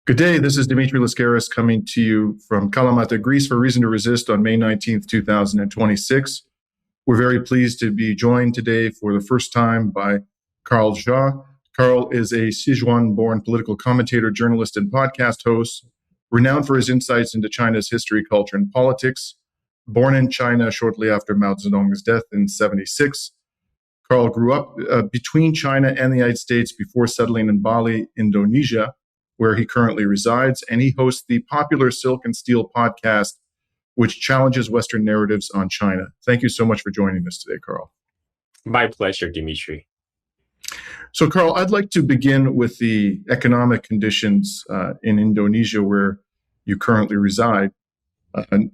Good day. This is Dimitri Lascaris coming to you from Kalamata, Greece for Reason to Resist on May 19th, 2026. We're very pleased to be joined today for the first time by Carl Zha. Carl is a Sichuan-born political commentator, journalist, and podcast host, renowned for his insights into China's history, culture, and politics. Born in China shortly after Mao Zedong's death in 1976, Carl grew up between China and the United States before settling in Bali, Indonesia, where he currently resides, and he hosts the popular Silk and Steel podcast, which challenges Western narratives on China. Thank you so much for joining us today, Carl. My pleasure, Dimitri. So, Carl, I'd like to begin with the economic conditions in Indonesia, where you currently reside.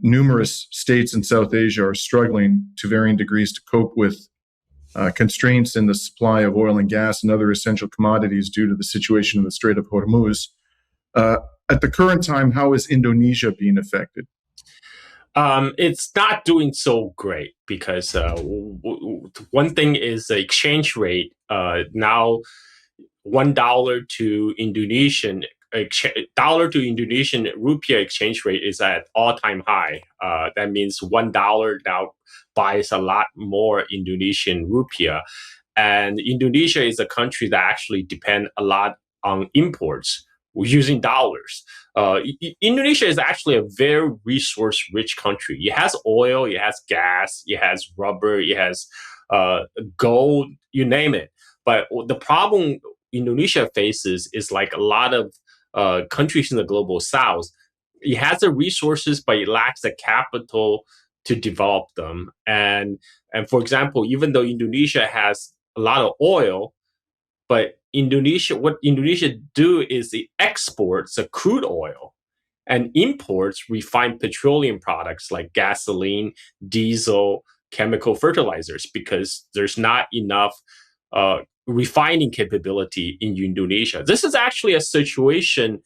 Numerous states in South Asia are struggling to varying degrees to cope with constraints in the supply of oil and gas and other essential commodities due to the situation in the Strait of Hormuz. At the current time, how is Indonesia being affected? It's not doing so great because one thing is the exchange rate. Now, $1 to Indonesian rupiah exchange rate is at all-time high. That means $1 now buys a lot more Indonesian rupiah. And Indonesia is a country that actually depends a lot on imports using dollars. Indonesia is actually a very resource-rich country. It has oil, it has gas, it has rubber, it has gold, you name it. But the problem Indonesia faces is like a lot of countries in the global south. It has the resources, but it lacks the capital to develop them. And for example, even though Indonesia has a lot of oil, but what Indonesia do is it exports the crude oil and imports refined petroleum products like gasoline, diesel, chemical fertilizers, because there's not enough refining capability in Indonesia. This is actually a situation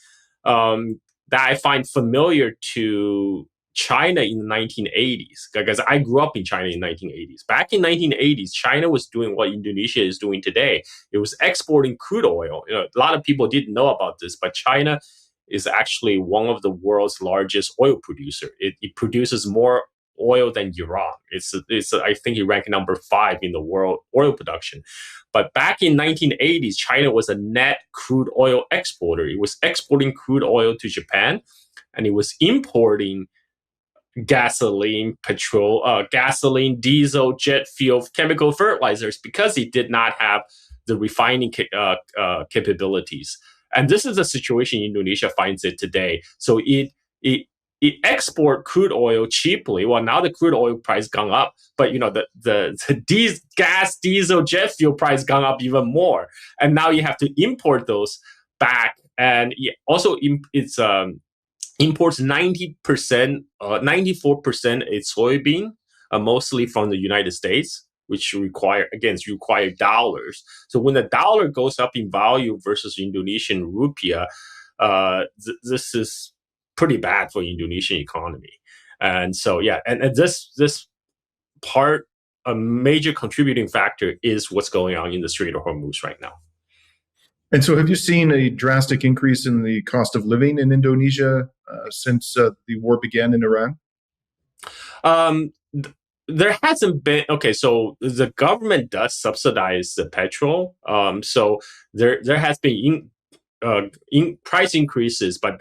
that I find familiar to China in the 1980s, because I grew up in China in the 1980s. Back in 1980s, China was doing what Indonesia is doing today. It was exporting crude oil. A lot of people didn't know about this, but China is actually one of the world's largest oil producer. It produces more oil than Iran. I think it ranked number 5 in the world oil production. But back in 1980s, China was a net crude oil exporter. It was exporting crude oil to Japan, and it was importing gasoline, diesel, jet fuel, chemical fertilizers, because it did not have the refining capabilities. And this is the situation Indonesia finds it today. So it export crude oil cheaply. Well, now the crude oil price gone up, but the gas, diesel, jet fuel price gone up even more. And now you have to import those back. And also it's imports 90%, 94% is soybean, mostly from the United States, which require dollars. So when the dollar goes up in value versus Indonesian rupiah, this is pretty bad for Indonesian economy. And so, and this part, a major contributing factor is what's going on in the Strait of Hormuz right now. And so have you seen a drastic increase in the cost of living in Indonesia since the war began in Iran? There hasn't been. Okay, so the government does subsidize the petrol. So there has been in price increases, but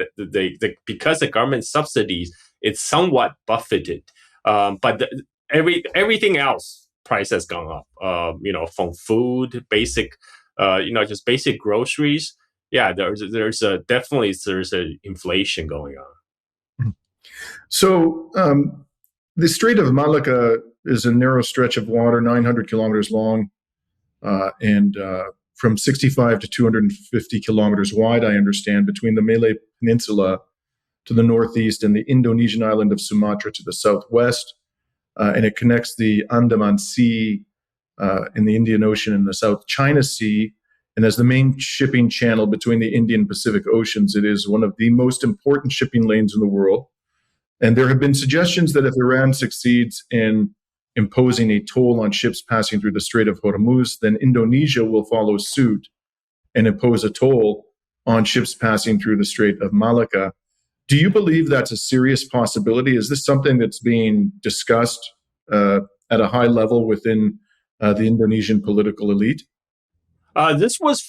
because the government subsidies, it's somewhat buffeted. But everything else price has gone up. From food, basic. Just basic groceries. Yeah, there's definitely an inflation going on. So the Strait of Malacca is a narrow stretch of water, 900 kilometers long, and from 65 to 250 kilometers wide, I understand, between the Malay Peninsula to the northeast and the Indonesian island of Sumatra to the southwest. And it connects the Andaman Sea in the Indian Ocean and the South China Sea. And as the main shipping channel between the Indian Pacific Oceans, it is one of the most important shipping lanes in the world. And there have been suggestions that if Iran succeeds in imposing a toll on ships passing through the Strait of Hormuz, then Indonesia will follow suit and impose a toll on ships passing through the Strait of Malacca. Do you believe that's a serious possibility? Is this something that's being discussed at a high level within the Indonesian political elite? This was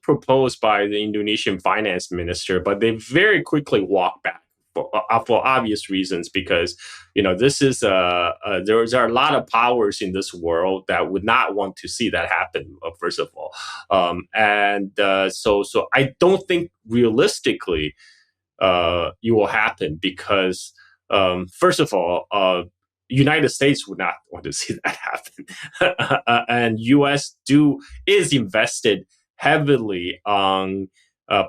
proposed by the Indonesian finance minister, but they very quickly walked back for obvious reasons, because this is there are a lot of powers in this world that would not want to see that happen. First of all, so I don't think realistically it will happen, because first of all, United States would not want to see that happen, and U.S. is invested heavily on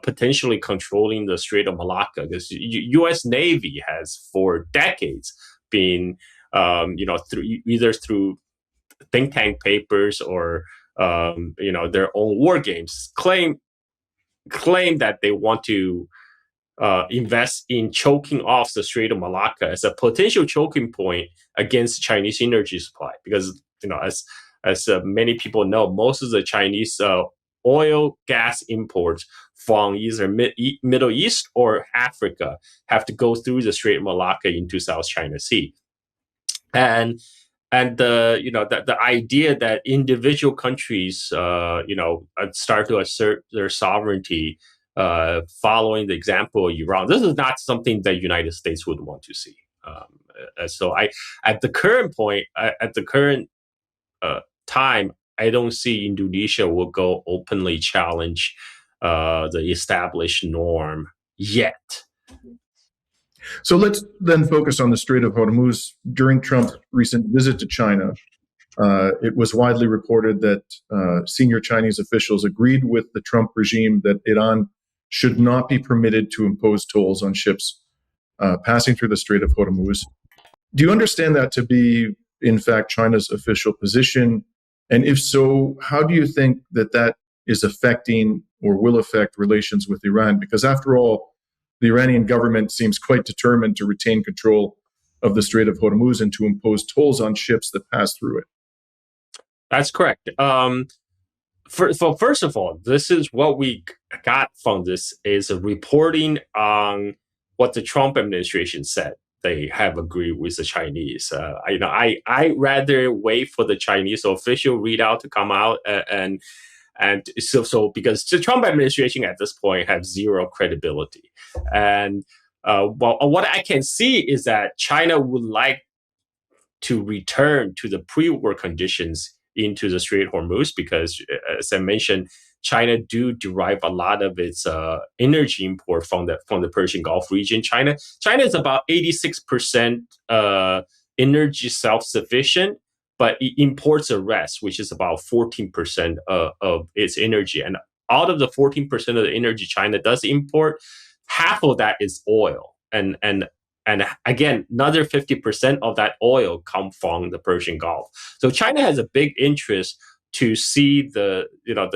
potentially controlling the Strait of Malacca, because U.S. Navy has for decades been, through think tank papers or their own war games, claim that they want to invest in choking off the Strait of Malacca as a potential choking point against Chinese energy supply, because as many people know, most of the Chinese oil gas imports from either Middle East or Africa have to go through the Strait of Malacca into South China Sea, and the idea that individual countries start to assert their sovereignty following the example of Iran. This is not something that the United States would want to see. So at the current time, I don't see Indonesia will go openly challenge the established norm yet. So let's then focus on the Strait of Hormuz. During Trump's recent visit to China, it was widely reported that senior Chinese officials agreed with the Trump regime that Iran should not be permitted to impose tolls on ships passing through the Strait of Hormuz. Do you understand that to be, in fact, China's official position? And if so, how do you think that is affecting or will affect relations with Iran? Because after all, the Iranian government seems quite determined to retain control of the Strait of Hormuz and to impose tolls on ships that pass through it. That's correct. First of all, this is what we got from this is a reporting on what the Trump administration said. They have agreed with the Chinese. I rather wait for the Chinese official readout to come out, and so because the Trump administration at this point have zero credibility, and what I can see is that China would like to return to the pre-war conditions into the Strait of Hormuz, because, as I mentioned, China do derive a lot of its energy import from the Persian Gulf region. China is about 86% energy self-sufficient, but it imports the rest, which is about 14% of its energy. And out of the 14% of the energy China does import, half of that is oil, and again, another 50% of that oil come from the Persian Gulf. So China has a big interest to see the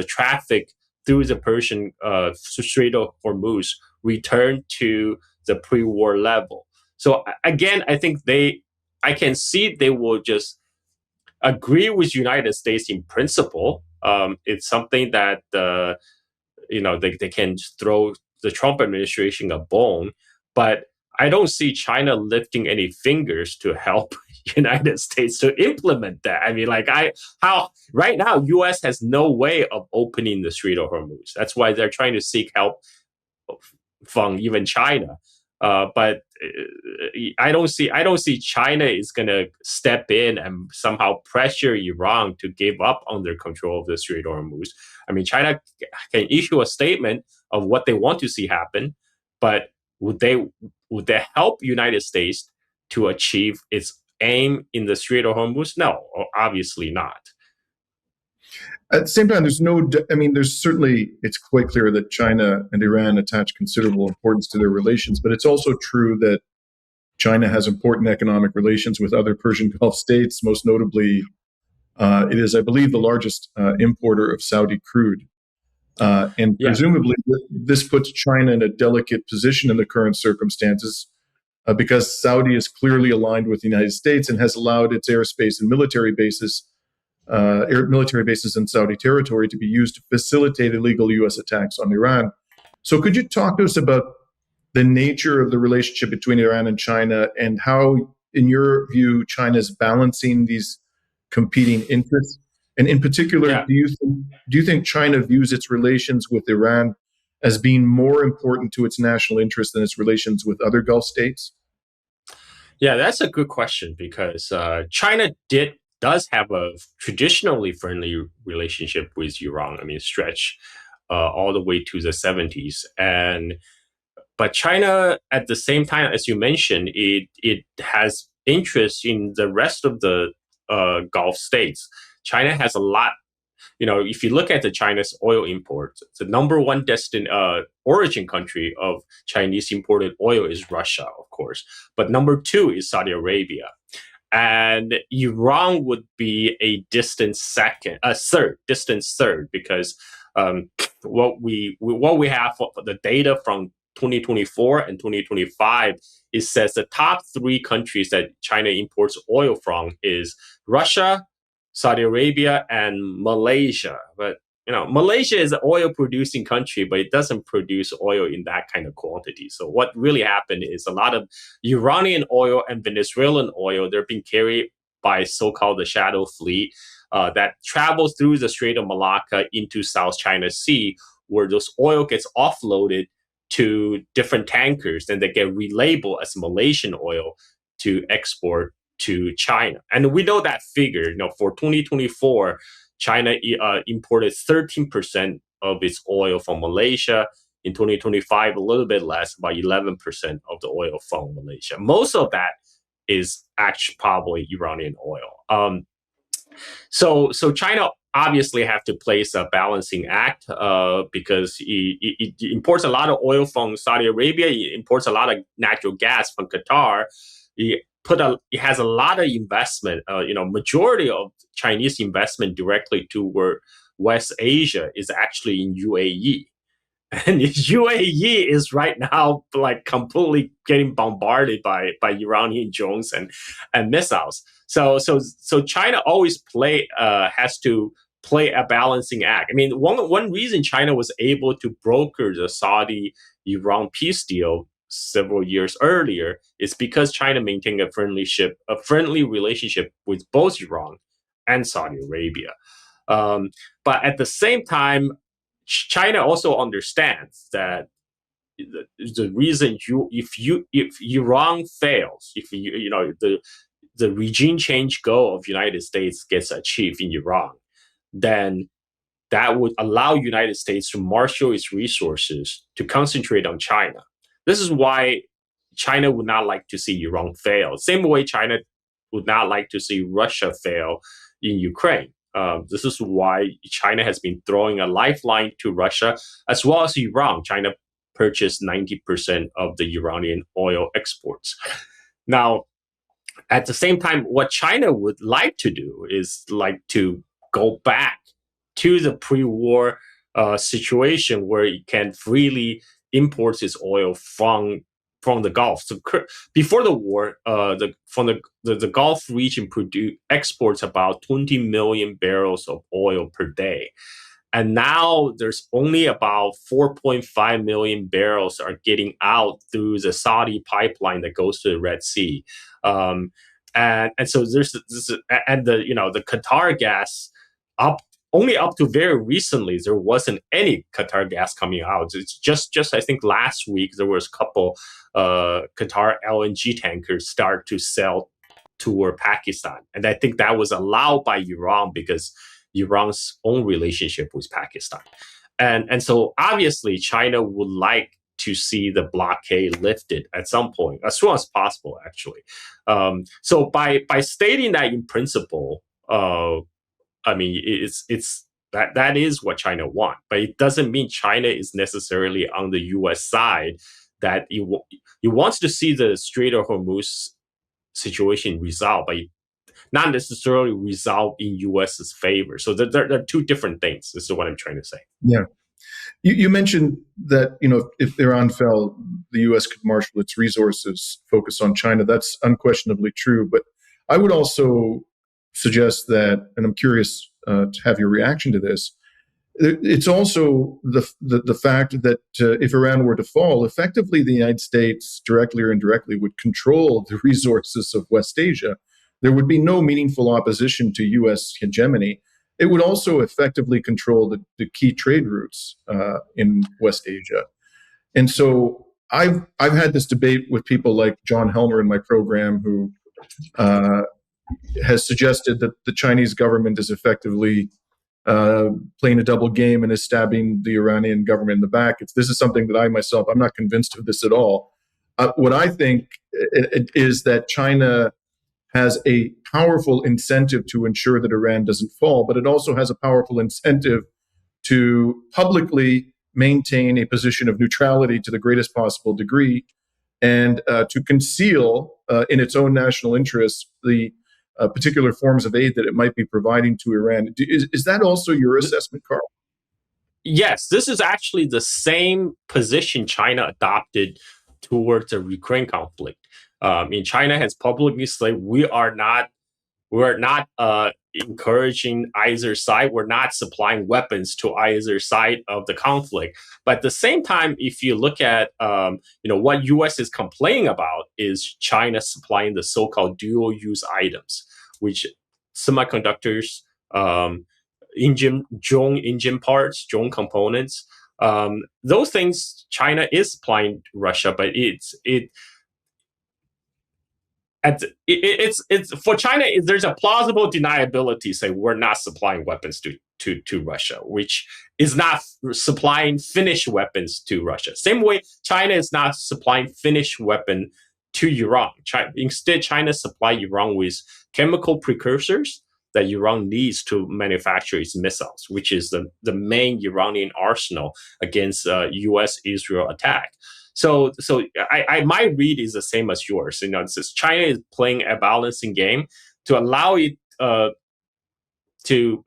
traffic through the Persian Strait of Hormuz return to the pre-war level. So again, I think I can see they will just agree with United States in principle. It's something that they can throw the Trump administration a bone, but I don't see China lifting any fingers to help United States to implement that. I mean, how right now, U.S. has no way of opening the Strait of Hormuz. That's why they're trying to seek help from even China. But I don't see China is going to step in and somehow pressure Iran to give up on their control of the Strait of Hormuz. I mean, China can issue a statement of what they want to see happen, but would they help United States to achieve its aim in the Strait of Hormuz? No, obviously not. At the same time, there's certainly, it's quite clear that China and Iran attach considerable importance to their relations, but it's also true that China has important economic relations with other Persian Gulf states. Most notably, it is, I believe, the largest importer of Saudi crude. And presumably, this puts China in a delicate position in the current circumstances, because Saudi is clearly aligned with the United States and has allowed its airspace and military bases in Saudi territory to be used to facilitate illegal U.S. attacks on Iran. So could you talk to us about the nature of the relationship between Iran and China and how, in your view, China is balancing these competing interests? And in particular, Yeah. do you think China views its relations with Iran as being more important to its national interest than its relations with other Gulf states? Yeah, that's a good question because China does have a traditionally friendly relationship with Iran. I mean, stretch all the way to the 70s, and but China, at the same time, as you mentioned, it has interest in the rest of the Gulf states. China has a lot. If you look at the China's oil imports, the number one origin country of Chinese imported oil is Russia, of course, but number two is Saudi Arabia, and Iran would be a distant third, because what we have for the data from 2024 and 2025, it says the top three countries that China imports oil from is Russia, Saudi Arabia, and Malaysia. But Malaysia is an oil producing country, but it doesn't produce oil in that kind of quantity. So what really happened is a lot of Iranian oil and Venezuelan oil, they're being carried by so-called the shadow fleet that travels through the Strait of Malacca into South China Sea, where those oil gets offloaded to different tankers, and they get relabeled as Malaysian oil to export to China. And we know that figure, for 2024, China imported 13% of its oil from Malaysia. In 2025, a little bit less, about 11% of the oil from Malaysia. Most of that is actually probably Iranian oil. So China obviously have to place a balancing act because it imports a lot of oil from Saudi Arabia. It imports a lot of natural gas from Qatar. It has a lot of investment. Majority of Chinese investment directly toward West Asia is actually in UAE. And UAE is right now like completely getting bombarded by Iranian drones and missiles. So China always has to play a balancing act. I mean, one reason China was able to broker the Saudi-Iran peace deal several years earlier is because China maintained a friendly relationship with both Iran and Saudi Arabia. But at the same time, China also understands that the reason if Iran fails, if the regime change goal of United States gets achieved in Iran, then that would allow United States to marshal its resources to concentrate on China. This is why China would not like to see Iran fail. Same way China would not like to see Russia fail in Ukraine. This is why China has been throwing a lifeline to Russia as well as Iran. China purchased 90% of the Iranian oil exports. Now, at the same time, what China would like to do is like to go back to the pre-war situation where it can freely import its oil from the Gulf. So before the war, the Gulf region exports about 20 million barrels of oil per day. And now there's only about 4.5 million barrels are getting out through the Saudi pipeline that goes to the Red Sea. And so there's this, and the Qatar gas only up to very recently, there wasn't any Qatar gas coming out. It's just I think last week there was a couple Qatar LNG tankers start to sell toward Pakistan, and I think that was allowed by Iran because Iran's own relationship with Pakistan, and so obviously China would like to see the blockade lifted at some point, as soon as possible, actually. So by stating that in principle, I mean, it's that is what China wants, but it doesn't mean China is necessarily on the U.S. side. That it wants to see the Strait of Hormuz situation resolved, but not necessarily resolved in U.S.'s favor. So there are two different things. This is what I'm trying to say. Yeah. You mentioned that, if Iran fell, the U.S. could marshal its resources, focus on China. That's unquestionably true. But I would also suggest that, and I'm curious to have your reaction to this, It's also the fact that if Iran were to fall, effectively the United States, directly or indirectly, would control the resources of West Asia. There would be no meaningful opposition to U.S. hegemony. It would also effectively control the key trade routes in West Asia. And so I've had this debate with people like John Helmer in my program, who has suggested that the Chinese government is effectively playing a double game and is stabbing the Iranian government in the back. This is something that I'm not convinced of this at all. What I think is that China has a powerful incentive to ensure that Iran doesn't fall, but it also has a powerful incentive to publicly maintain a position of neutrality to the greatest possible degree, and to conceal in its own national interests the particular forms of aid that it might be providing to Iran. Is that also your assessment, Carl? Yes, this is actually the same position China adopted towards the Ukraine conflict. China has publicly said we're not encouraging either side. We're not supplying weapons to either side of the conflict. But at the same time, if you look at what U.S. is complaining about is China supplying the so-called dual-use items, which semiconductors, drone engine parts, drone components. Those things China is supplying Russia, but it's for China. There's a plausible deniability, say we're not supplying weapons to Russia, which is not supplying finished weapons to Russia. Same way, China is not supplying finished weapon to Iran. Instead, China supply Iran with chemical precursors that Iran needs to manufacture its missiles, which is the main Iranian arsenal against U.S.-Israel attack. So my read is the same as yours. China is playing a balancing game to allow it to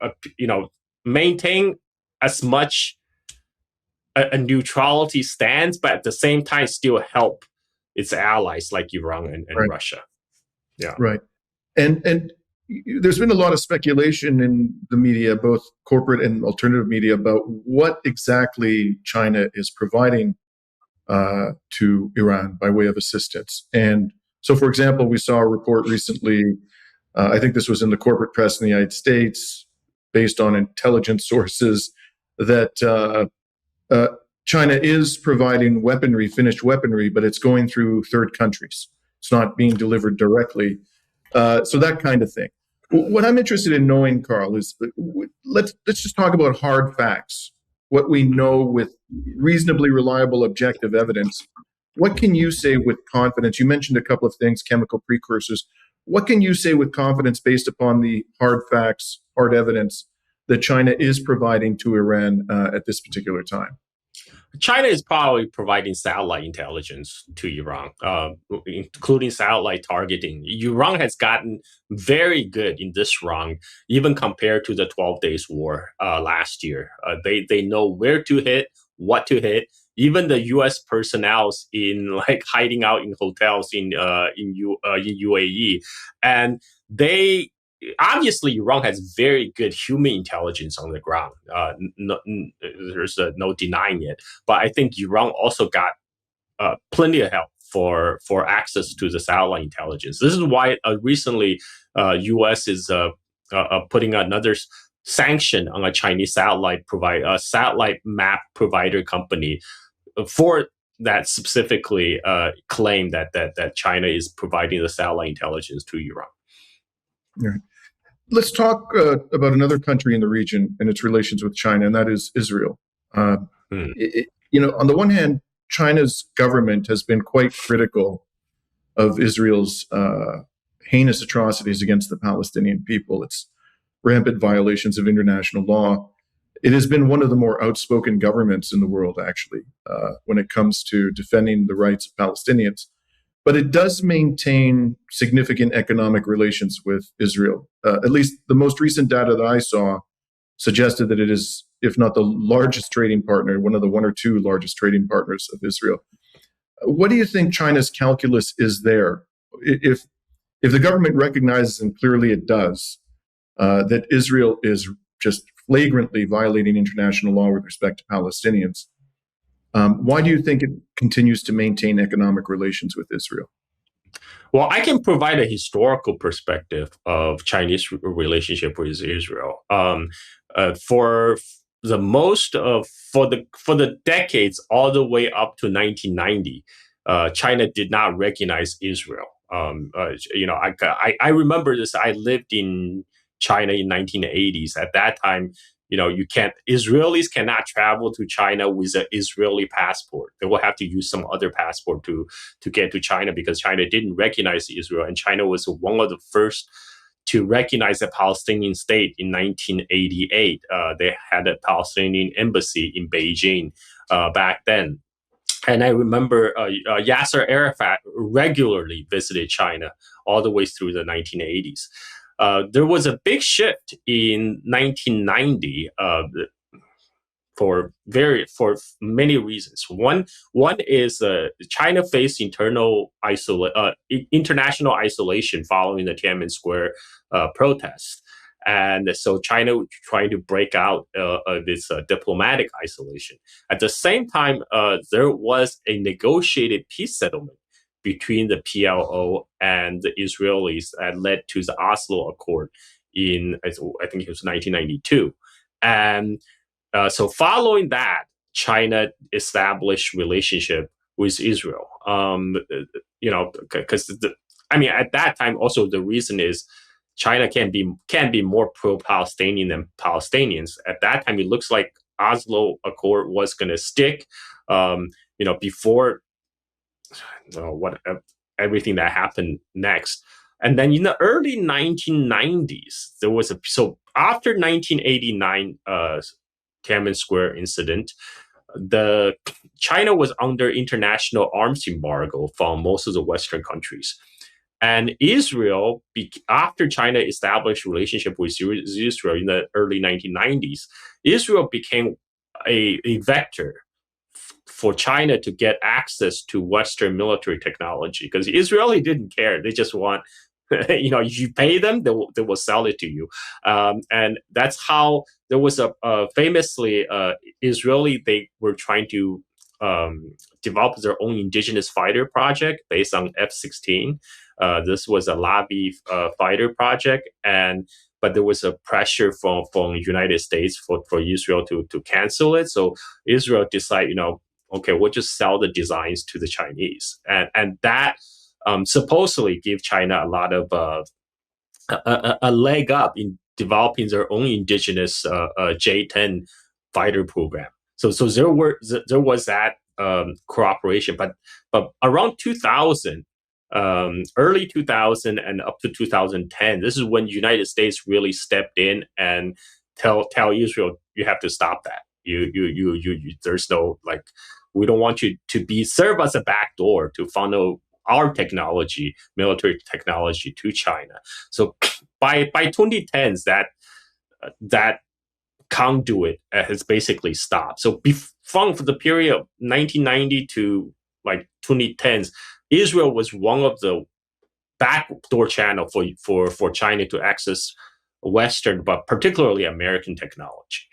maintain as much a neutrality stance, but at the same time still help its allies like Iran and right. Russia. Yeah, right. And there's been a lot of speculation in the media, both corporate and alternative media, about what exactly China is providing to Iran by way of assistance. And so, for example, we saw a report recently, I think this was in the corporate press in the United States, based on intelligence sources, that China is providing weaponry, finished weaponry, but it's going through third countries. It's not being delivered directly. So that kind of thing. What I'm interested in knowing, Carl, is let's just talk about hard facts, what we know with reasonably reliable objective evidence. What can you say with confidence? You mentioned a couple of things, chemical precursors. What can you say with confidence based upon the hard facts, hard evidence that China is providing to Iran at this particular time? China is probably providing satellite intelligence to Iran, including satellite targeting. Iran has gotten very good in this round, even compared to the 12 Days War last year. They know where to hit, what to hit. Even the U.S. personnel in hiding out in hotels in UAE, and they. Obviously, Iran has very good human intelligence on the ground. There's no denying it. But I think Iran also got plenty of help for access to the satellite intelligence. This is why recently U.S. is putting another sanction on a Chinese satellite map provider company for that specifically claim that China is providing the satellite intelligence to Iran. Right. Let's talk about another country in the region and its relations with China, and that is Israel. On the one hand, China's government has been quite critical of Israel's heinous atrocities against the Palestinian people, its rampant violations of international law. It has been one of the more outspoken governments in the world, actually, when it comes to defending the rights of Palestinians. But it does maintain significant economic relations with Israel. At least the most recent data that I saw suggested that it is, if not the largest trading partner, one of the one or two largest trading partners of Israel. What do you think China's calculus is there? If the government recognizes, and clearly it does, that Israel is just flagrantly violating international law with respect to Palestinians. Why do you think it continues to maintain economic relations with Israel? Well, I can provide a historical perspective of Chinese relationship with Israel. For the most of for the decades all the way up to 1990, China did not recognize Israel. I remember this. I lived in China in 1980s. At that time, Israelis cannot travel to China with an Israeli passport. They will have to use some other passport to get to China because China didn't recognize Israel, and China was one of the first to recognize a Palestinian state in 1988. They had a Palestinian embassy in Beijing back then. And I remember Yasser Arafat regularly visited China all the way through the 1980s. There was a big shift in 1990 for many reasons. One is China faced international isolation following the Tiananmen Square protests. And so China trying to break out of its diplomatic isolation. At the same time, there was a negotiated peace settlement between the PLO and the Israelis that led to the Oslo Accord in, I think it was 1992. And so following that, China established relationship with Israel. Because at that time, also the reason is China can be more pro-Palestinian than Palestinians. At that time, it looks like Oslo Accord was going to stick. Before everything that happened next, and then in the early 1990s, there was after 1989 Tiananmen Square incident, China was under international arms embargo from most of the Western countries. And Israel, after China established relationship with Israel in the early 1990s, Israel became a vector for China to get access to Western military technology, because Israeli didn't care. They just want, if you pay them, they will sell it to you. And that's how there was famously Israeli, they were trying to develop their own indigenous fighter project based on F-16. This was a lobby fighter project, but there was a pressure from the United States for Israel to cancel it. So Israel decided, okay, we'll just sell the designs to the Chinese, and that supposedly gave China a lot of a leg up in developing their own indigenous J-10 fighter program. So there was that cooperation, but around 2000. Early 2000 and up to 2010, this is when the United States really stepped in and tell Israel, you have to stop that. You there's no, we don't want you to serve as a backdoor to funnel our technology, military technology, to China. So by 2010s, that conduit has basically stopped. So from the period of 1990 to 2010s, Israel was one of the backdoor channel for China to access Western, but particularly American technology.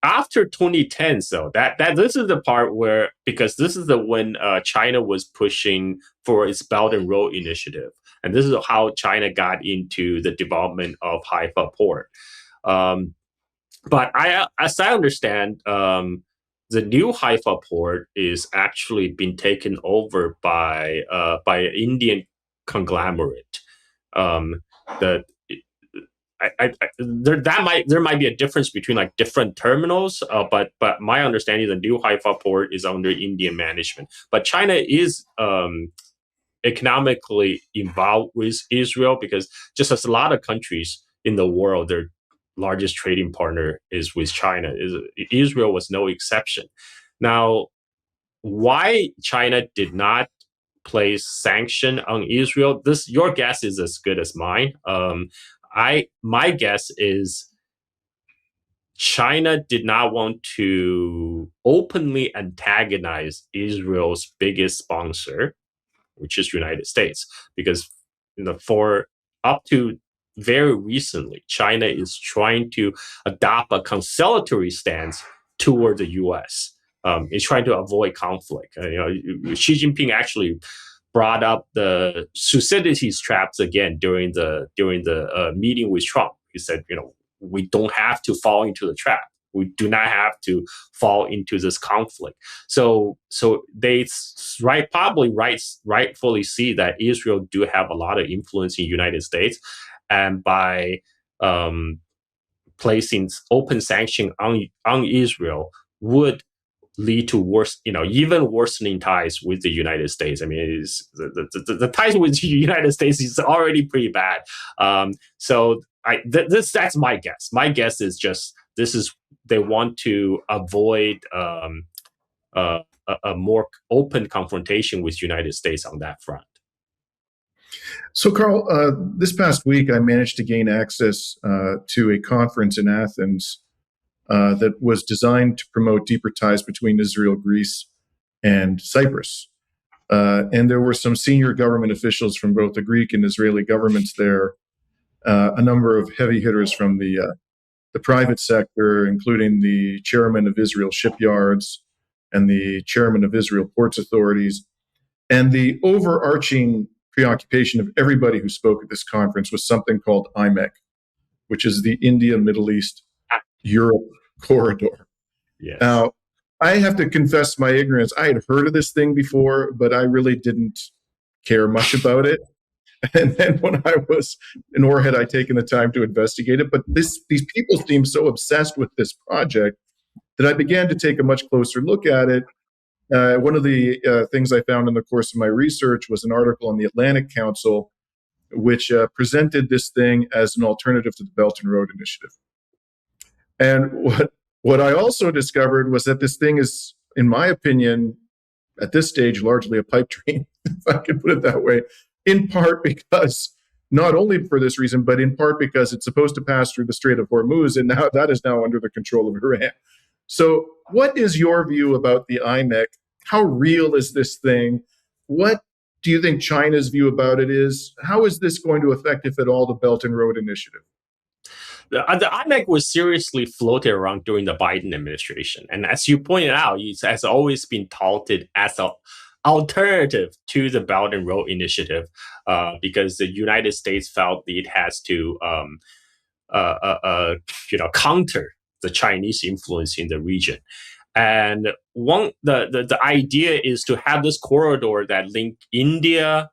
After 2010, though, that this is the part where, because this is when China was pushing for its Belt and Road Initiative, and this is how China got into the development of Haifa port. But as I understand, the new Haifa port is actually been taken over by an Indian conglomerate. There might be a difference between different terminals, but my understanding, the new Haifa port is under Indian management. But China is economically involved with Israel, because just as a lot of countries in the world, their largest trading partner is with China. Israel was no exception. Now, why China did not place sanction on Israel, your guess is as good as mine. My guess is China did not want to openly antagonize Israel's biggest sponsor, which is United States, because for up to very recently, China is trying to adopt a conciliatory stance toward the U.S. It's trying to avoid conflict. Xi Jinping actually brought up the Thucydides traps again during the meeting with Trump. He said, we don't have to fall into the trap. We do not have to fall into this conflict. So they rightfully see that Israel do have a lot of influence in the United States, and by placing open sanction on Israel would lead to even worsening ties with the United States. I mean, the ties with the United States is already pretty bad. That's my guess. My guess is just they want to avoid a more open confrontation with the United States on that front. So, Carl, this past week, I managed to gain access to a conference in Athens that was designed to promote deeper ties between Israel, Greece, and Cyprus. And there were some senior government officials from both the Greek and Israeli governments there, a number of heavy hitters from the private sector, including the chairman of Israel Shipyards and the chairman of Israel Ports Authorities. And the overarching preoccupation of everybody who spoke at this conference was something called IMEC, which is the India, Middle East, Europe corridor. Yes. Now, I have to confess my ignorance. I had heard of this thing before, but I really didn't care much about it. And then when I was nor had I taken the time to investigate it. But these people seemed so obsessed with this project that I began to take a much closer look at it. One of the things I found in the course of my research was an article on the Atlantic Council, which presented this thing as an alternative to the Belt and Road Initiative. And what I also discovered was that this thing is, in my opinion, at this stage, largely a pipe dream, if I can put it that way, in part because, not only for this reason, but in part because it's supposed to pass through the Strait of Hormuz, and now that is now under the control of Iran. So what is your view about the IMEC? How real is this thing? What do you think China's view about it is? How is this going to affect, if at all, the Belt and Road Initiative? The IMEC was seriously floated around during the Biden administration. And as you pointed out, it has always been touted as an alternative to the Belt and Road Initiative because the United States felt it has to counter the Chinese influence in the region. And the idea is to have this corridor that link India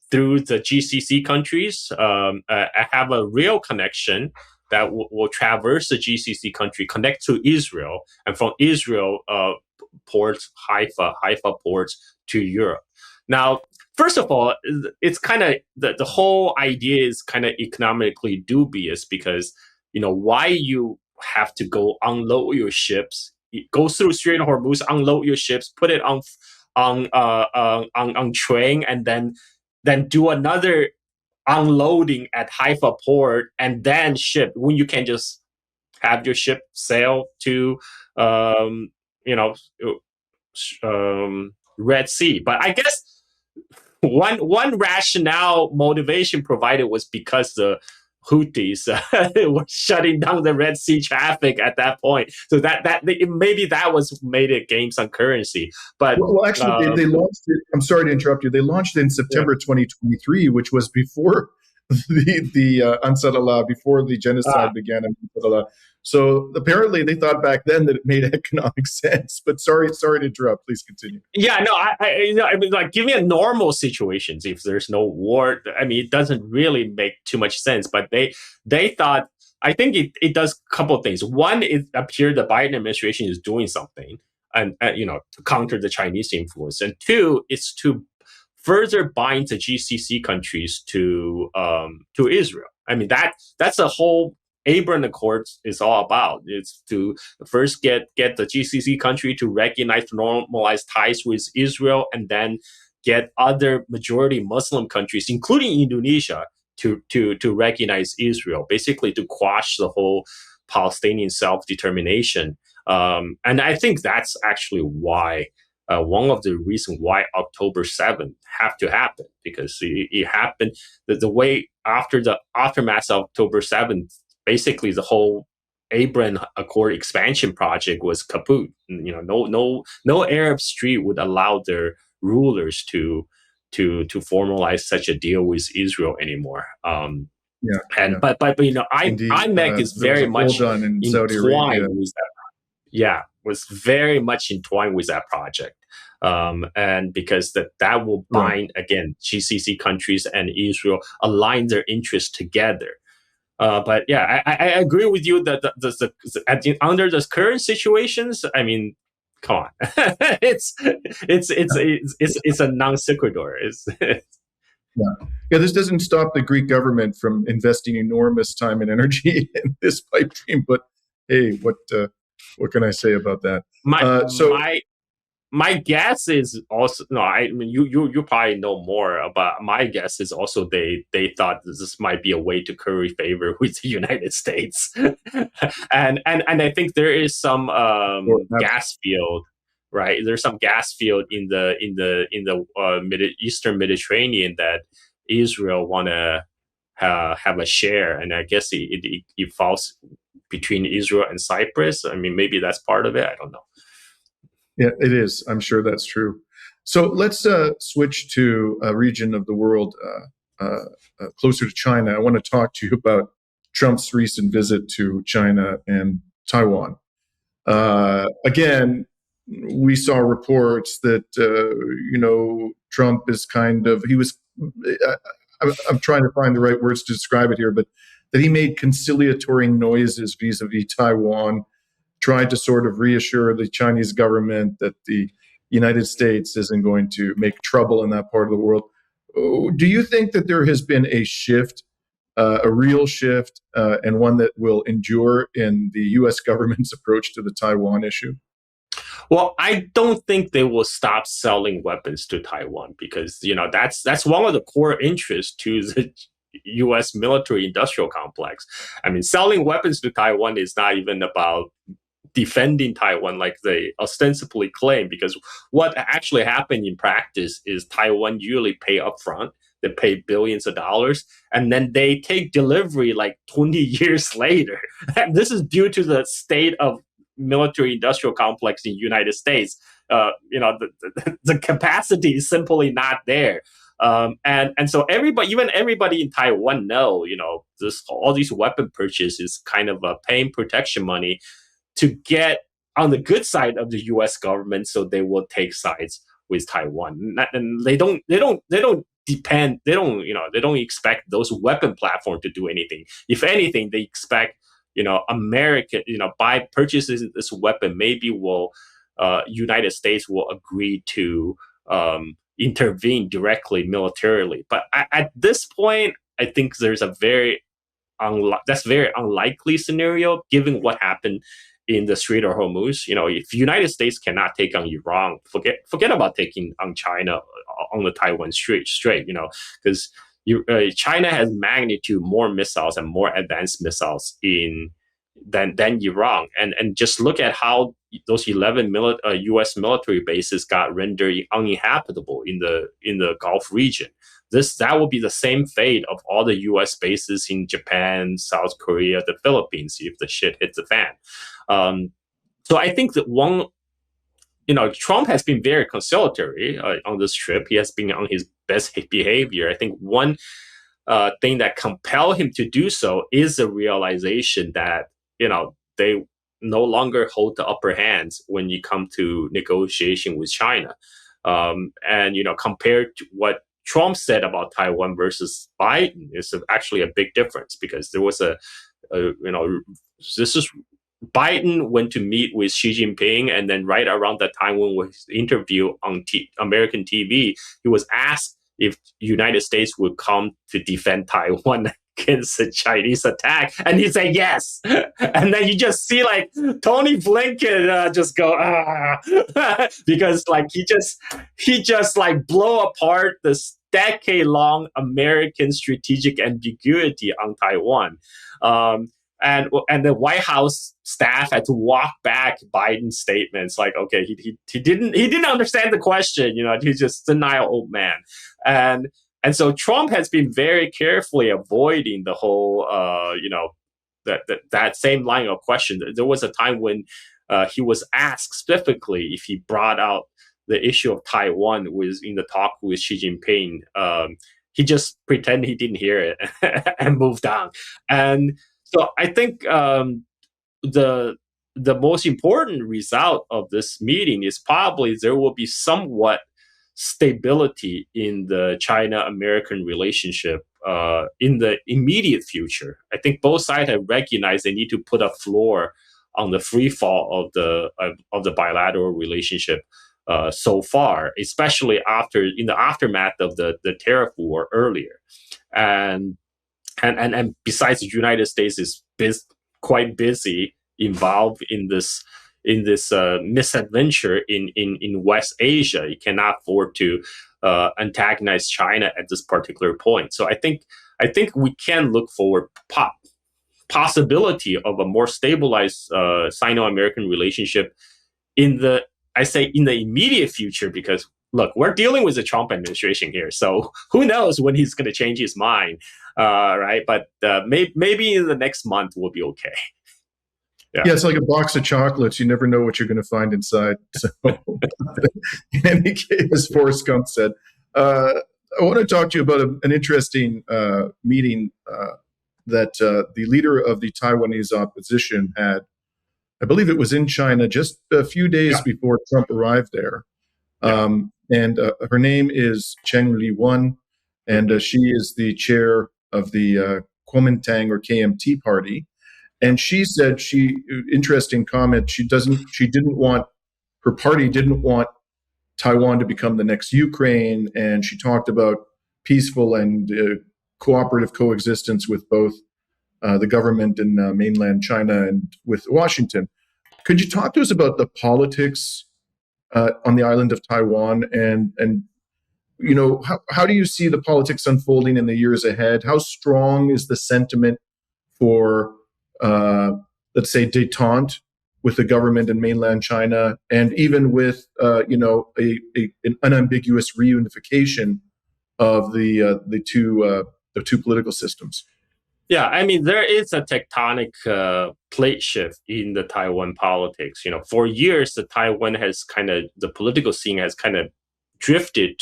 through the GCC countries, have a real connection that will traverse the GCC country, connect to Israel, and from Israel, ports, Haifa ports to Europe. Now, first of all, it's kind of, the whole idea is kind of economically dubious because, why you have to go unload your ships, go through Strait of Hormuz, unload your ships, put it on train, and then do another unloading at Haifa port and then ship when you can just have your ship sail to Red Sea. But I guess one rationale motivation provided was because the Houthis were shutting down the Red Sea traffic at that point, so that maybe that was made it gain some currency. But actually, they launched it. I'm sorry to interrupt you. They launched it in September 2023, which was before the Ansar Allah, before the genocide began in Ansar Allah. So apparently, they thought back then that it made economic sense. But sorry to interrupt. Please continue. Yeah, no, I mean, like, give me a normal situation. If there's no war, I mean, it doesn't really make too much sense. But they thought, I think it does a couple of things. One, it appeared the Biden administration is doing something, and to counter the Chinese influence. And two, it's to further bind the GCC countries to Israel. I mean, that's the whole Abraham Accords is all about. It's to first get the GCC country to recognize, normalize ties with Israel, and then get other majority Muslim countries, including Indonesia, to recognize Israel, basically to quash the whole Palestinian self-determination. And I think that's actually why one of the reasons why October 7th have to happen, because it happened the way after the aftermath of October 7th, basically the whole Abraham Accord expansion project was kaput. No Arab street would allow their rulers to formalize such a deal with Israel anymore. But IMEC is very much entwined with that. Yeah, was very much entwined with that project. And because that will bind, again, GCC countries and Israel, align their interests together. But yeah, I agree with you that under the current situations, I mean, come on, it's a non sequitur. This doesn't stop the Greek government from investing enormous time and energy in this pipe dream. But hey, what can I say about that? My guess is also you probably know more, but my guess is also they thought this might be a way to curry favor with the United States, and I think there is some gas field, right? There's some gas field in the Eastern Mediterranean that Israel want to have a share, and I guess it falls between Israel and Cyprus. I mean, maybe that's part of it. I don't know. Yeah, it is. I'm sure that's true. So let's switch to a region of the world closer to China. I want to talk to you about Trump's recent visit to China and Taiwan. Again, we saw reports that, Trump is I'm trying to find the right words to describe it here, but that he made conciliatory noises vis-a-vis Taiwan, tried to sort of reassure the Chinese government that the United States isn't going to make trouble in that part of the world. Do you think that there has been a shift, a real shift, and one that will endure in the U.S. government's approach to the Taiwan issue? Well, I don't think they will stop selling weapons to Taiwan because, that's one of the core interests to the U.S. military-industrial complex. I mean, selling weapons to Taiwan is not even about defending Taiwan like they ostensibly claim, because what actually happened in practice is Taiwan usually pay upfront. They pay billions of dollars, and then they take delivery like 20 years later. And this is due to the state of military-industrial complex in the United States. The capacity is simply not there. And so everybody in Taiwan know, all these weapon purchases kind of paying protection money to get on the good side of the U.S. government, so they will take sides with Taiwan. And they don't expect those weapon platforms to do anything. If anything, they expect, America, by purchasing this weapon, maybe United States will agree to intervene directly militarily. But at this point, I think there's a very unlikely scenario given what happened in the Strait of Hormuz. If the United States cannot take on Iran, forget about taking on China on the Taiwan Strait, because China has magnitude more missiles and more advanced missiles than Iran, and just look at how those 11 U.S. military bases got rendered uninhabitable in the Gulf region. That will be the same fate of all the U.S. bases in Japan, South Korea, the Philippines if the shit hits the fan. So I think that Trump has been very conciliatory on this trip. He has been on his best behavior. I think one thing that compelled him to do so is the realization that, they no longer hold the upper hands when you come to negotiation with China. And, compared to what Trump said about Taiwan versus Biden, is actually a big difference, because there was Biden went to meet with Xi Jinping, and then right around that time when was interviewed on American TV, he was asked if United States would come to defend Taiwan against the Chinese attack, and he said yes. And then you just see like Tony Blinken just go because like he just like blow apart this decade-long American strategic ambiguity on Taiwan. and the White House staff had to walk back Biden's statements, like, okay, he didn't understand the question, he's just denial old man, and so Trump has been very carefully avoiding the whole that same line of question. There was a time when he was asked specifically if he brought out the issue of Taiwan was in the talk with Xi Jinping. He just pretended he didn't hear it and moved on. And so I think the most important result of this meeting is probably there will be somewhat stability in the China-American relationship in the immediate future. I think both sides have recognized they need to put a floor on the free fall of the bilateral relationship so far, especially in the aftermath of the tariff war earlier, and besides, the United States is quite busy involved in this misadventure in West Asia. You cannot afford to antagonize China at this particular point. So I think we can look forward possibility of a more stabilized Sino-American relationship in the immediate future, because look, we're dealing with the Trump administration here, so who knows when he's going to change his mind, right? But maybe in the next month we'll be okay. Yeah, it's like a box of chocolates. You never know what you're going to find inside. So, in any case, as Forrest Gump said, I want to talk to you about an interesting meeting that the leader of the Taiwanese opposition had. I believe it was in China just a few days before Trump arrived there. And her name is Chen Li-wen, and she is the chair of the Kuomintang or KMT party. And she said, interesting comment, her party didn't want Taiwan to become the next Ukraine. And she talked about peaceful and cooperative coexistence with both the government in mainland China and with Washington. Could you talk to us about the politics on the island of Taiwan, and how do you see the politics unfolding in the years ahead? How strong is the sentiment for, let's say, détente with the government in mainland China, and even with an unambiguous reunification of the two political systems? Yeah, I mean, there is a tectonic plate shift in the Taiwan politics. For years, the political scene has kind of drifted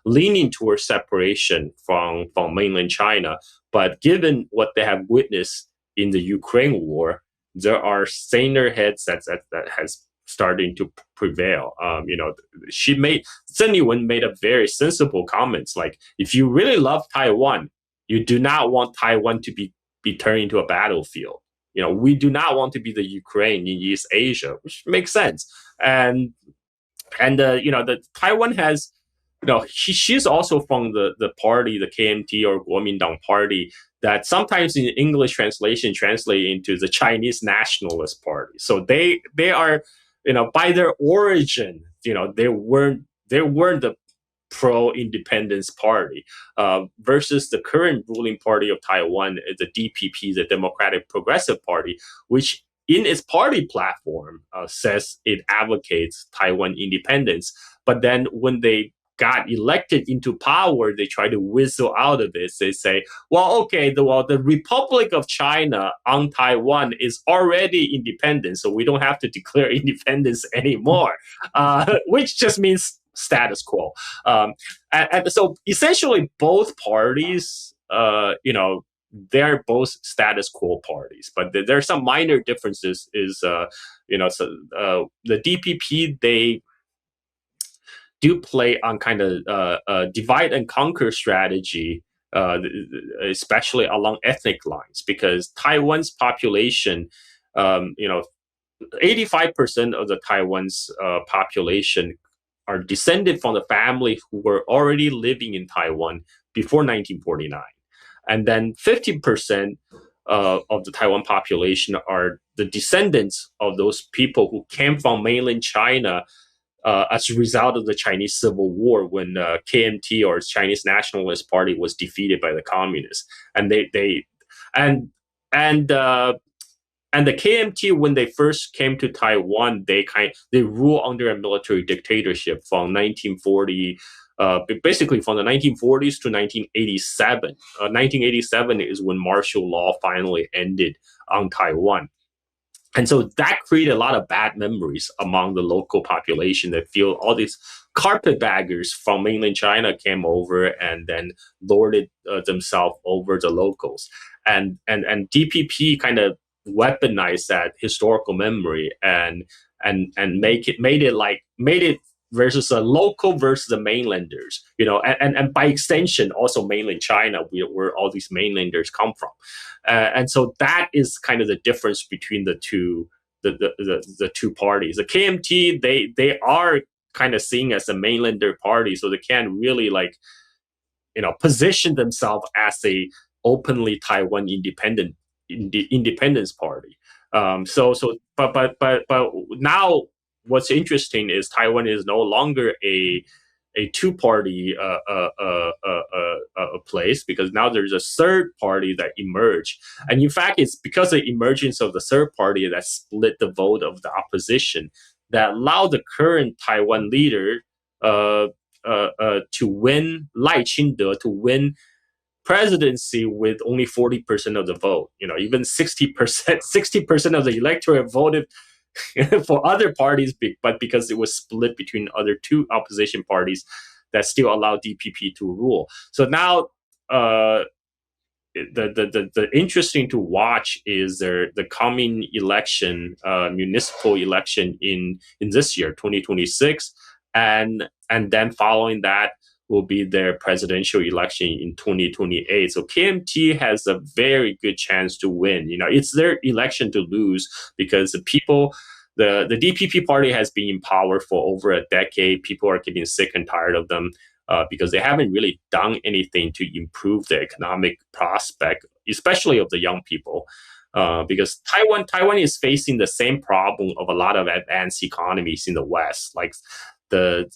leaning toward separation from mainland China. But given what they have witnessed in the Ukraine war, there are saner heads that has starting to prevail. Chen Li-wen made a very sensible comments, like, if you really love Taiwan, you do not want Taiwan to be turned into a battlefield. We do not want to be the Ukraine in East Asia, which makes sense. And the Taiwan has, she's also from the party, the KMT or Kuomintang party, that sometimes in English translation translate into the Chinese Nationalist Party. So they are, by their origin, they weren't the pro-independence party versus the current ruling party of Taiwan, the DPP, the Democratic Progressive Party, which in its party platform says it advocates Taiwan independence. But then when they got elected into power, they try to whistle out of it. They say, the Republic of China on Taiwan is already independent, so we don't have to declare independence anymore, which just means status quo. And so essentially both parties, they're both status quo parties, but there are some minor differences. The DPP, they do play on kind of divide and conquer strategy, especially along ethnic lines, because Taiwan's population, 85% of the Taiwan's population are descended from the family who were already living in Taiwan before 1949. And then 50% of the Taiwan population are the descendants of those people who came from mainland China as a result of the Chinese Civil War, when KMT or Chinese Nationalist Party was defeated by the communists. And and the KMT, when they first came to Taiwan, they rule under a military dictatorship from 1940, basically from the 1940s to 1987. 1987 is when martial law finally ended on Taiwan. And so that created a lot of bad memories among the local population that feel all these carpetbaggers from mainland China came over and then lorded themselves over the locals. And DPP kind of weaponized that historical memory and made it versus a local versus the mainlanders, and by extension also mainland China, where all these mainlanders come from, and so that is kind of the difference between the two parties. The KMT, they are kind of seen as a mainlander party, so they can't really position themselves as a openly Taiwan independence party. But now what's interesting is Taiwan is no longer a two-party place, because now there's a third party that emerged, and in fact it's because of the emergence of the third party that split the vote of the opposition that allowed the current Taiwan leader to win, Lai Ching-te, to win presidency with only 40% of the vote. Even 60% of the electorate voted for other parties, but because it was split between other two opposition parties that still allowed DPP to rule. So now the interesting to watch is the coming election, municipal election in this year, 2026, and then following that will be their presidential election in 2028. So KMT has a very good chance to win. It's their election to lose, because the DPP party has been in power for over a decade. People are getting sick and tired of them because they haven't really done anything to improve the economic prospect, especially of the young people. Because Taiwan is facing the same problem of a lot of advanced economies in the West. Like the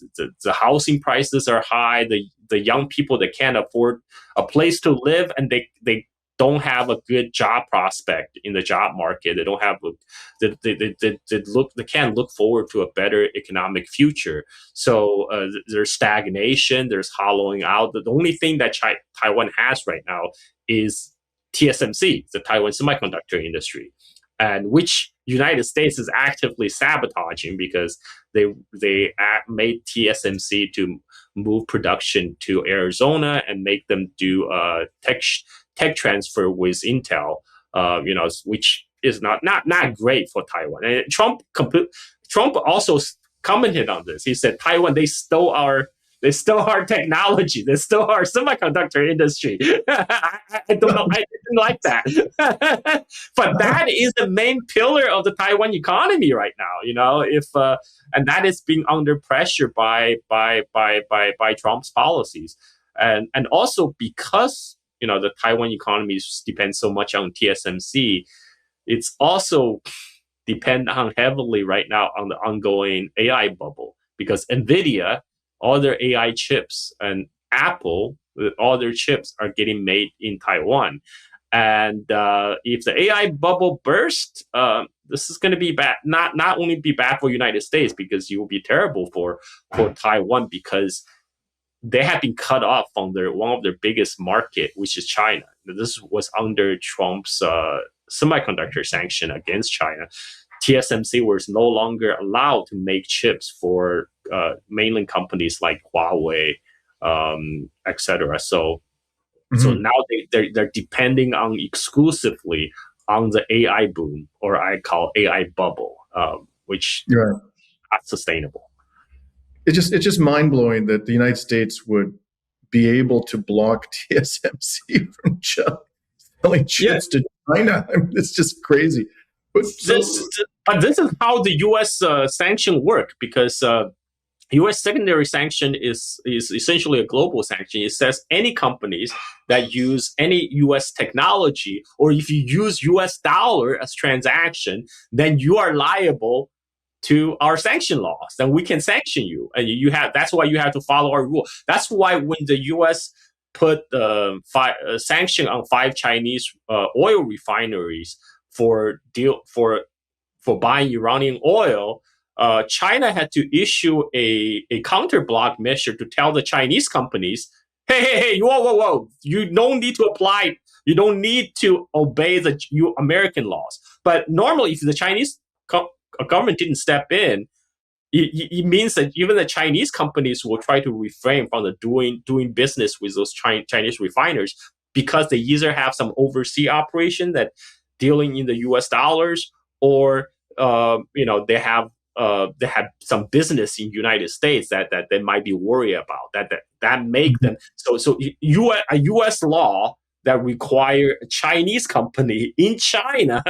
housing prices are high. The young people, they can't afford a place to live, and they don't have a good job prospect in the job market. They don't have they can't look forward to a better economic future. So there's stagnation. There's hollowing out. The only thing that Taiwan has right now is TSMC, the Taiwan semiconductor industry, and which United States is actively sabotaging, because they made TSMC to move production to Arizona and make them do tech transfer with Intel, which is not great for Taiwan. And Trump also commented on this. He said, Taiwan, they stole our technology. They stole our semiconductor industry. I don't know. I didn't like that. But that is the main pillar of the Taiwan economy right now. And that is being under pressure by Trump's policies, and also because the Taiwan economy depends so much on TSMC. It's also depend on heavily right now on the ongoing AI bubble, because NVIDIA, all their AI chips, and Apple, all their chips are getting made in Taiwan. And if the AI bubble bursts, this is going to be bad. Not only be bad for United States, because it will be terrible for Taiwan, because they have been cut off from one of their biggest market, which is China. This was under Trump's semiconductor sanction against China. TSMC was no longer allowed to make chips for mainland companies like Huawei, etc. So now they're depending on exclusively on the AI boom, or I call AI bubble, which is not sustainable. It's just mind blowing that the United States would be able to block TSMC from selling chips to China. I mean, it's just crazy. But this is how the U.S. Sanction work, because U.S. secondary sanction is essentially a global sanction. It says any companies that use any U.S. technology, or if you use U.S. dollar as transaction, then you are liable to our sanction laws. Then we can sanction you, and that's why you have to follow our rule. That's why when the U.S. put sanction on 5 Chinese oil refineries for buying Iranian oil, China had to issue a counterblock measure to tell the Chinese companies, hey, whoa, you don't need to apply, you don't need to obey the American laws. But normally, if the Chinese government didn't step in, it means that even the Chinese companies will try to refrain from doing business with those Chinese refiners, because they either have some overseas operation that dealing in the U.S. dollars, or they have some business in United States that they might be worried about, that make them so a U.S. law that require a Chinese company in China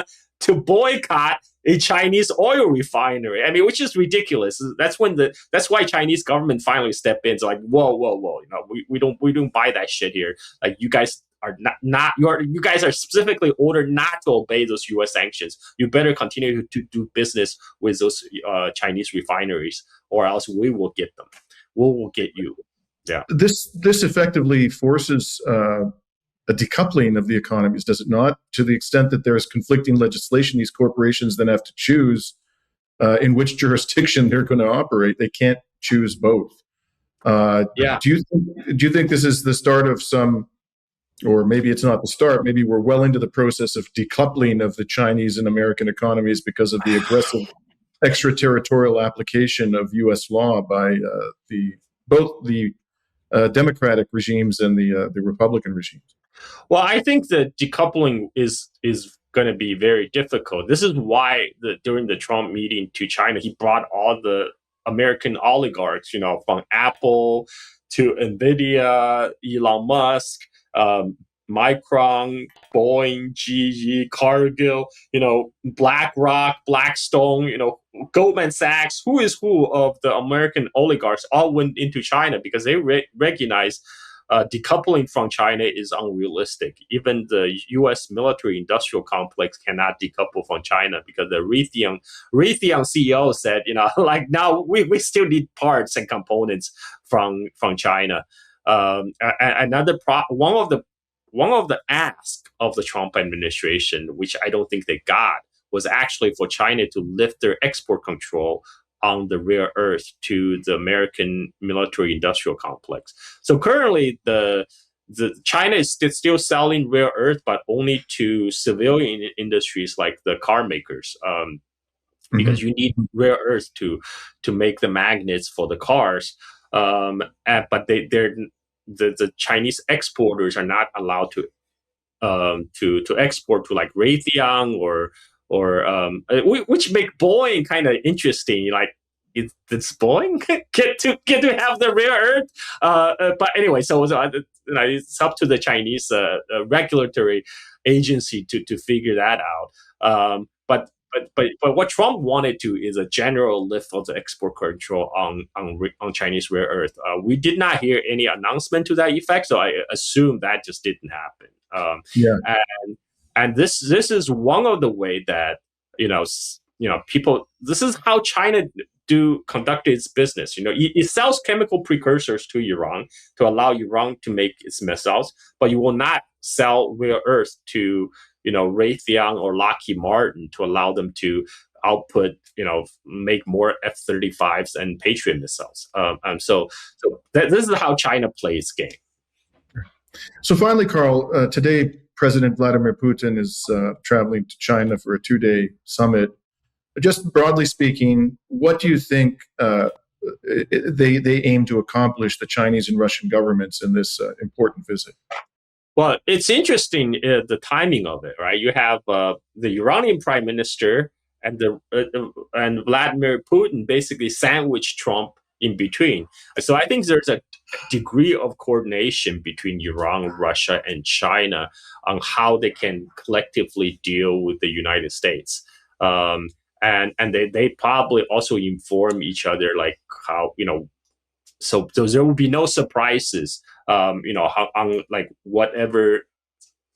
to boycott a Chinese oil refinery. I mean, which is ridiculous. That's why Chinese government finally stepped in. It's like, whoa, we don't buy that shit here. Like, you guys are you guys are specifically ordered not to obey those U.S. sanctions. You better continue to do business with those Chinese refineries, or else we will get them. We will get you. Yeah. This effectively forces a decoupling of the economies, does it not? To the extent that there is conflicting legislation, these corporations then have to choose in which jurisdiction they're going to operate. They can't choose both. Yeah. Do you think this is the start of some, or maybe it's not the start, maybe we're well into the process of decoupling of the Chinese and American economies because of the aggressive extraterritorial application of U.S. law by both the democratic regimes and the Republican regimes? Well, I think the decoupling is going to be very difficult. This is why during the Trump meeting to China, he brought all the American oligarchs, from Apple to Nvidia, Elon Musk, Micron, Boeing, GE, Cargill, BlackRock, Blackstone, Goldman Sachs, who is who of the American oligarchs all went into China because they recognize decoupling from China is unrealistic. Even the U.S. military-industrial complex cannot decouple from China because the Raytheon CEO said, now we still need parts and components from China. One of the asks of the Trump administration, which I don't think they got, was actually for China to lift their export control on the rare earth to the American military-industrial complex. So currently, the China is still selling rare earth, but only to civilian industries like the car makers, because you need rare earth to make the magnets for the cars. But the Chinese exporters are not allowed to export to like Raytheon or which make Boeing kind of interesting. Like, it's Boeing get to have the rare earth. But anyway, so it's up to the Chinese regulatory agency to figure that out. But what Trump wanted to is a general lift of the export control on Chinese rare earth. We did not hear any announcement to that effect, so I assume that just didn't happen. And this is one of the way that people. This is how China conduct its business. It sells chemical precursors to Iran to allow Iran to make its missiles, but you will not sell rare earth to Raytheon or Lockheed Martin to allow them to output, make more F-35s and Patriot missiles. So this is how China plays game. So finally, Carl, today President Vladimir Putin is traveling to China for a 2-day summit. Just broadly speaking, what do you think they aim to accomplish, the Chinese and Russian governments, in this important visit? Well, it's interesting the timing of it, right? You have the Iranian prime minister and Vladimir Putin basically sandwiched Trump in between. So I think there's a degree of coordination between Iran, Russia, and China on how they can collectively deal with the United States. And they probably also inform each other, like how, so there will be no surprises, on like whatever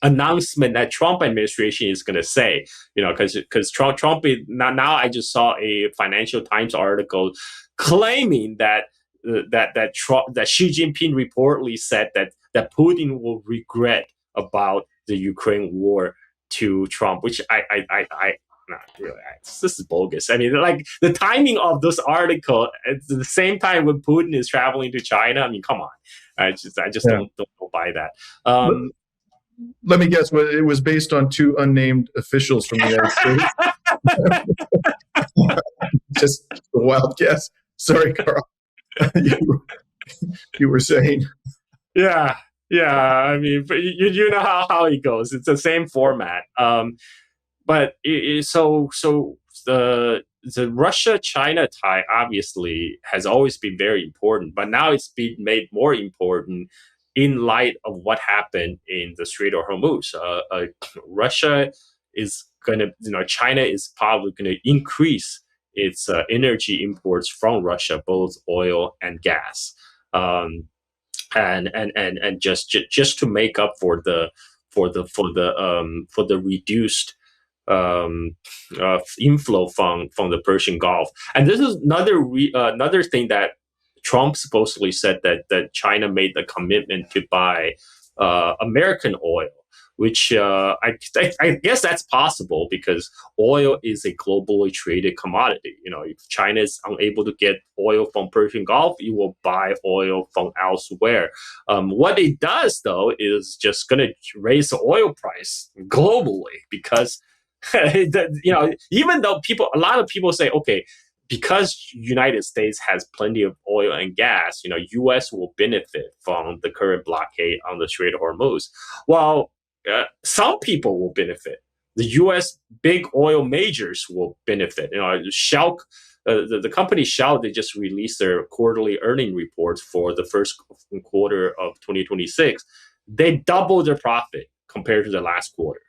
announcement that Trump administration is going to say, because Trump is, now I just saw a Financial Times article claiming that that Xi Jinping reportedly said that Putin will regret about the Ukraine war to Trump, which I not really. This is bogus. I mean, like the timing of this article at the same time when Putin is traveling to China. I mean, come on. I just don't buy that. Let me guess. It was based on two unnamed officials from the United States. Just a wild guess. Sorry, Carl. you were saying. Yeah. I mean, but you know how it goes. It's the same format. But so the Russia-China tie obviously has always been very important, but now it's been made more important in light of what happened in the Strait of Hormuz. Russia is China is probably going to increase its energy imports from Russia, both oil and gas, and just to make up for the reduced inflow from the Persian Gulf. And this is another thing that Trump supposedly said, that China made a commitment to buy American oil, which I guess that's possible because oil is a globally traded commodity. If China is unable to get oil from Persian Gulf, it will buy oil from elsewhere. What it does, though, is just going to raise the oil price globally because even though a lot of people say, okay, because United States has plenty of oil and gas, U.S. will benefit from the current blockade on the Strait of Hormuz. Well, some people will benefit. The U.S. big oil majors will benefit. Shell, the company Shell, they just released their quarterly earning reports for the first quarter of 2026. They doubled their profit compared to the last quarter.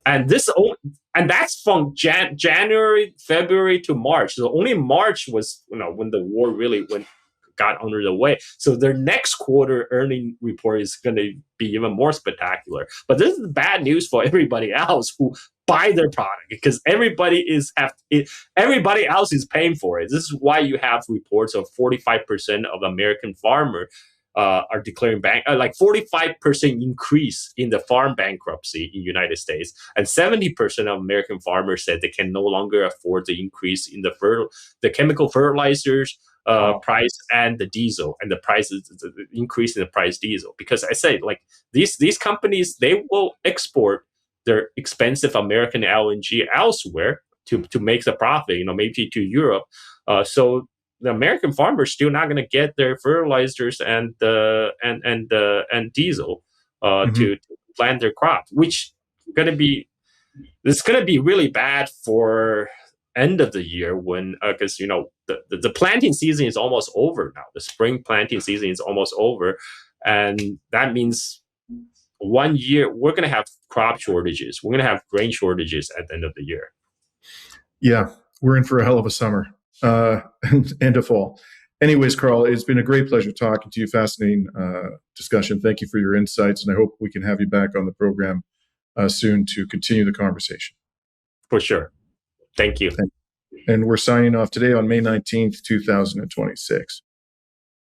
And that's from January, February to March. So only March was when the war really got under the way. So their next quarter earning report is going to be even more spectacular. But this is bad news for everybody else who buy their product because everybody else is paying for it. This is why you have reports of 45% of American farmers are declaring 45% increase in the farm bankruptcy in the United States, and 70% of American farmers said they can no longer afford the increase in the chemical fertilizers price and the diesel, and the increase in the price diesel. Because I say, these companies, they will export their expensive American LNG elsewhere to make the profit, maybe to Europe. So the American farmers still not going to get their fertilizers and diesel to plant their crop, which it's going to be really bad for end of the year when because the planting season is almost over now. The spring planting season is almost over, and that means 1 year we're going to have crop shortages. We're going to have grain shortages at the end of the year. Yeah, we're in for a hell of a summer. And a fall. Anyways, Carl, it's been a great pleasure talking to you. Fascinating discussion. Thank you for your insights, and I hope we can have you back on the program soon to continue the conversation. For sure. Thank you. And we're signing off today on May 19th, 2026.